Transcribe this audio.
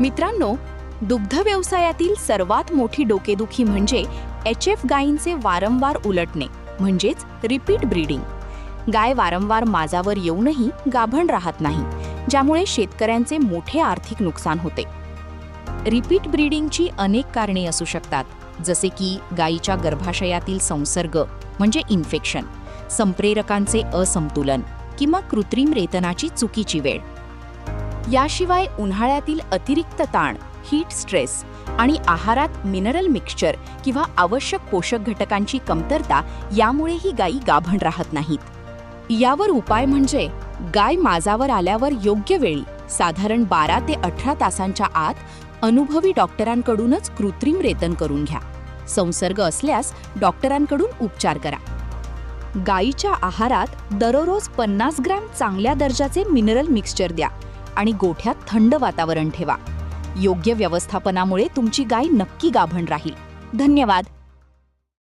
मित्रांनो, दुग्ध व्यवसायातील सर्वात मोठी डोकेदुखी म्हणजे HF गायींचे वारंवार उलटणे म्हणजेच रिपीट ब्रीडिंग. गाय वारंवार माजावर येऊनही गाभण राहत नाही, ज्यामुळे शेतकऱ्यांचे मोठे आर्थिक नुकसान होते. रिपीट ब्रीडिंगची अनेक कारणे असू शकतात, जसे की गायीच्या गर्भाशयातील संसर्ग म्हणजे इन्फेक्शन, संप्रेरकांचे असंतुलन किंवा कृत्रिम रेतनाची चुकीची वेळ. याशिवाय उन्हाळ्यातील अतिरिक्त ताण, हीट स्ट्रेस आणि आहारात मिनरल मिक्सचर किंवा आवश्यक पोषक घटकांची कमतरता यामुळेही गायी गाभण राहत नाहीत. यावर उपाय म्हणजे गाय माजावर आल्यावर योग्य वेळी साधारण 12 ते 18 तासांच्या आत अनुभवी डॉक्टरांकडूनच कृत्रिम रेतन करून घ्या. संसर्ग असल्यास डॉक्टरांकडून उपचार करा. गायीच्या आहारात दररोज 50 ग्रॅम चांगल्या दर्जाचे मिनरल मिक्सचर द्या आणि गोठ्यात थंड वातावरण ठेवा. योग्य व्यवस्थापनामुळे तुमची गाय नक्की गाभण राहील. धन्यवाद.